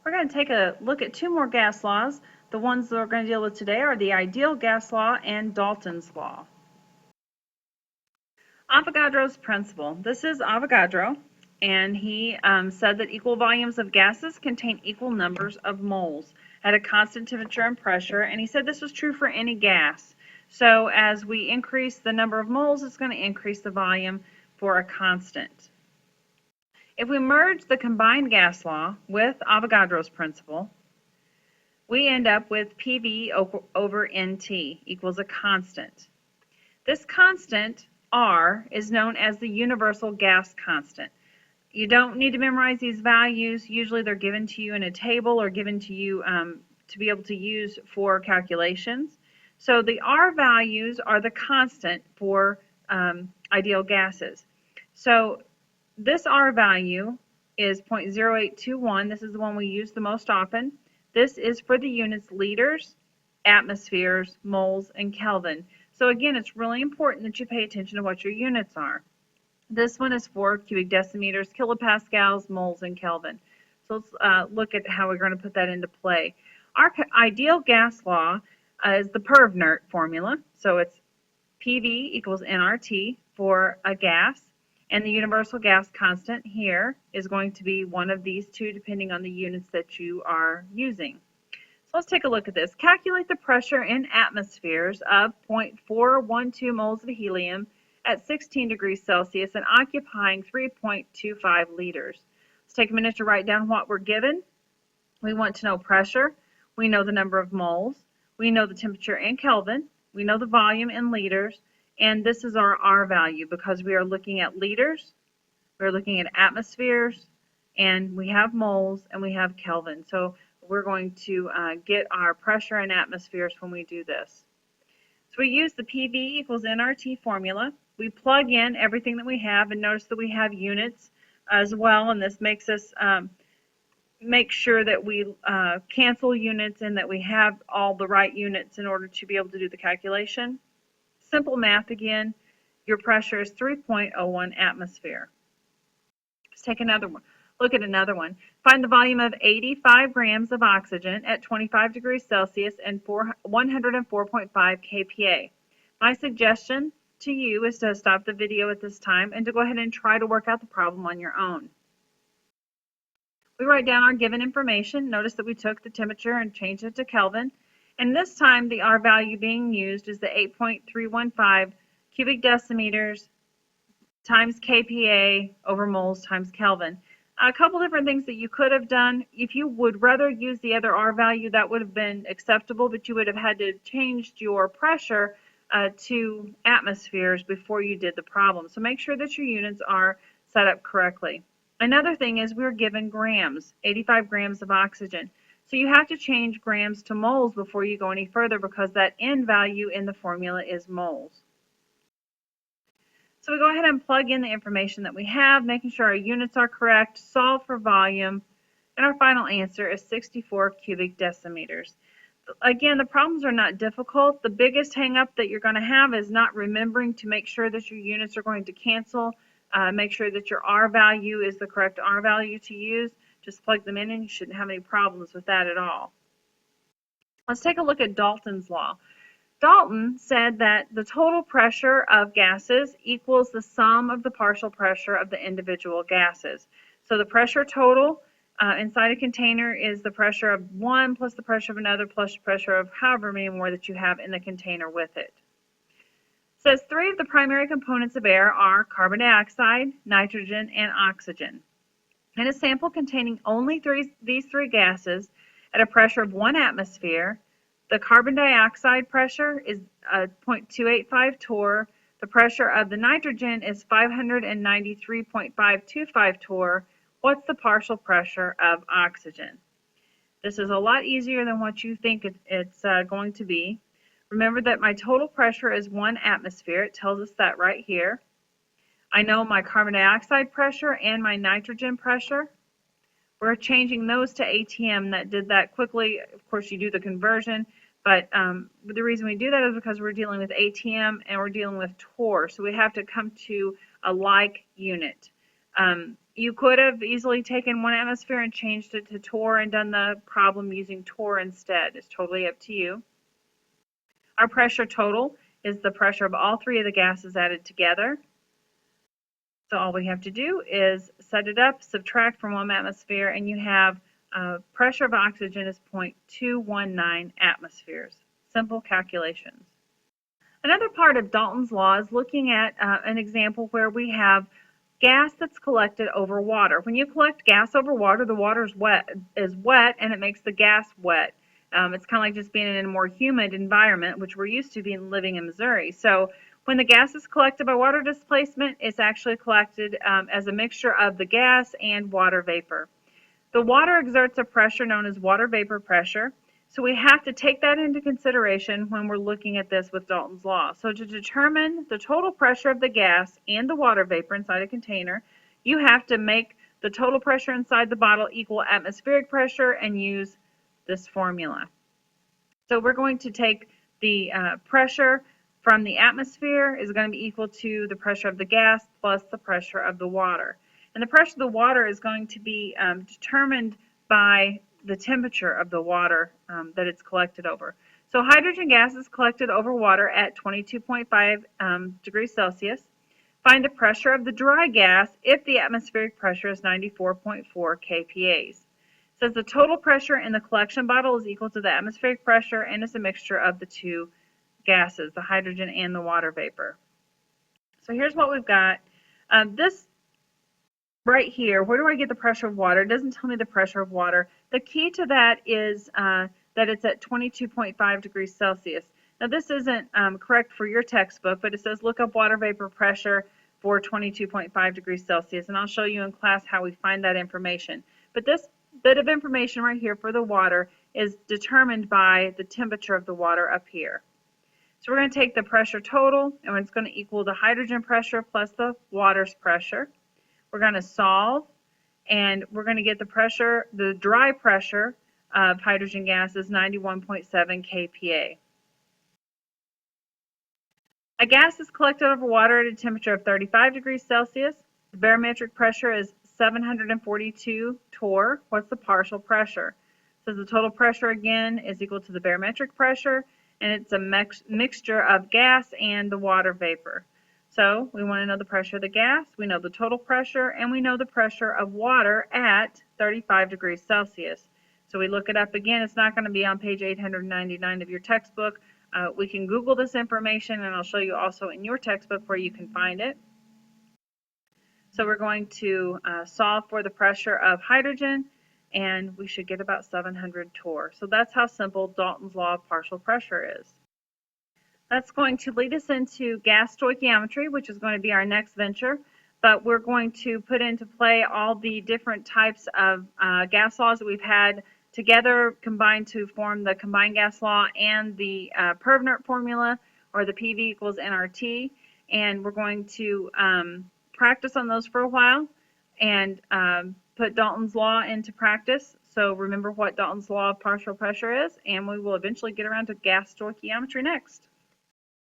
We're going to take a look at two more gas laws. The ones that we're going to deal with today are the ideal gas law and Dalton's law. Avogadro's principle. This is Avagadro, and he said that equal volumes of gases contain equal numbers of moles at a constant temperature and pressure, and he said this was true for any gas. So as we increase the number of moles, it's going to increase the volume for a constant. If we merge the combined gas law with Avogadro's principle, we end up with PV over NT equals a constant. This constant, R, is known as the universal gas constant. You don't need to memorize these values. Usually they're given to you in a table or given to you to be able to use for calculations. So the R values are the constant for ideal gases. So this R value is 0.0821. This is the one we use the most often. This is for the units liters, atmospheres, moles, and Kelvin. So again, it's really important that you pay attention to what your units are. This one is for cubic decimeters, kilopascals, moles, and Kelvin. So let's look at how we're going to put that into play. Our ideal gas law is the Perv-Nert formula. So it's PV equals nRT for a gas. And the universal gas constant here is going to be one of these two depending on the units that you are using. So let's take a look at this. Calculate the pressure in atmospheres of 0.412 moles of helium at 16 degrees Celsius and occupying 3.25 liters. Let's take a minute to write down what we're given. We want to know pressure. We know the number of moles. We know the temperature in Kelvin. We know the volume in liters. And this is our R value because we are looking at liters, we're looking at atmospheres, and we have moles, and we have Kelvin. So we're going to get our pressure and atmospheres when we do this. So we use the PV equals nRT formula. We plug in everything that we have, and notice that we have units as well, and this makes us make sure that we cancel units and that we have all the right units in order to be able to do the calculation. Simple math again, your pressure is 3.01 atmosphere. Let's take another one. Look at another one. Find the volume of 85 grams of oxygen at 25 degrees Celsius and 104.5 kPa. My suggestion to you is to stop the video at this time and to go ahead and try to work out the problem on your own. We write down our given information. Notice that we took the temperature and changed it to Kelvin. And this time the R value being used is the 8.315 cubic decimeters times kPa over moles times Kelvin. A couple different things that you could have done. If you would rather use the other R value, that would have been acceptable, but you would have had to change your pressure to atmospheres before you did the problem. So make sure that your units are set up correctly. Another thing is we're given grams, 85 grams of oxygen. So you have to change grams to moles before you go any further because that N value in the formula is moles. So we go ahead and plug in the information that we have, making sure our units are correct, solve for volume, and our final answer is 64 cubic decimeters. Again, the problems are not difficult. The biggest hang-up that you're going to have is not remembering to make sure that your units are going to cancel. Make sure that your R value is the correct R value to use. Just plug them in and you shouldn't have any problems with that at all. Let's take a look at Dalton's law. Dalton said that the total pressure of gases equals the sum of the partial pressure of the individual gases. So the pressure total inside a container is the pressure of one plus the pressure of another plus the pressure of however many more that you have in the container with it. It says 3 of the primary components of air are carbon dioxide, nitrogen, and oxygen. In a sample containing only these three gases at a pressure of 1 atmosphere, the carbon dioxide pressure is 0.285 torr, the pressure of the nitrogen is 593.525 torr. What's the partial pressure of oxygen? This is a lot easier than what you think it's going to be. Remember that my total pressure is 1 atmosphere. It tells us that right here. I know my carbon dioxide pressure and my nitrogen pressure. We're changing those to ATM. That did that quickly. Of course, you do the conversion, but the reason we do that is because we're dealing with ATM and we're dealing with torr, so we have to come to a like unit. You could have easily taken 1 atmosphere and changed it to torr and done the problem using torr instead. It's totally up to you. Our pressure total is the pressure of all 3 of the gases added together. So all we have to do is set it up, subtract from 1 atmosphere, and you have pressure of oxygen is 0.219 atmospheres. Simple calculations. Another part of Dalton's law is looking at an example where we have gas that's collected over water. When you collect gas over water, the water is wet and it makes the gas wet. It's kind of like just being in a more humid environment, which we're used to being living in Missouri. So when the gas is collected by water displacement, it's actually collected as a mixture of the gas and water vapor. The water exerts a pressure known as water vapor pressure. So we have to take that into consideration when we're looking at this with Dalton's law. So to determine the total pressure of the gas and the water vapor inside a container, you have to make the total pressure inside the bottle equal atmospheric pressure and use this formula. So we're going to take the pressure from the atmosphere is going to be equal to the pressure of the gas plus the pressure of the water. And the pressure of the water is going to be determined by the temperature of the water that it's collected over. So hydrogen gas is collected over water at 22.5 degrees Celsius. Find the pressure of the dry gas if the atmospheric pressure is 94.4 kPa. It says the total pressure in the collection bottle is equal to the atmospheric pressure and is a mixture of the 2 gases, the hydrogen and the water vapor. So here's what we've got. This right here, where do I get the pressure of water? It doesn't tell me the pressure of water. The key to that is that it's at 22.5 degrees Celsius. Now this isn't correct for your textbook, but it says look up water vapor pressure for 22.5 degrees Celsius, and I'll show you in class how we find that information. But this bit of information right here for the water is determined by the temperature of the water up here. So we're going to take the pressure total, and it's going to equal the hydrogen pressure plus the water's pressure. We're going to solve, and we're going to get the pressure, the dry pressure of hydrogen gas is 91.7 kPa. A gas is collected over water at a temperature of 35 degrees Celsius. The barometric pressure is 742 torr. What's the partial pressure? So the total pressure again is equal to the barometric pressure, and it's a mixture of gas and the water vapor. So we want to know the pressure of the gas, we know the total pressure, and we know the pressure of water at 35 degrees Celsius. So we look it up again. It's not going to be on page 899 of your textbook. We can Google this information, and I'll show you also in your textbook where you can find it. So we're going to solve for the pressure of hydrogen, and we should get about 700 torr. So that's how simple Dalton's law of partial pressure is. That's going to lead us into gas stoichiometry, which is going to be our next venture. But we're going to put into play all the different types of gas laws that we've had together combined to form the combined gas law and the Pervnert formula, or the PV equals nRT. And we're going to practice on those for a while and put Dalton's law into practice. So remember what Dalton's law of partial pressure is, and we will eventually get around to gas stoichiometry next.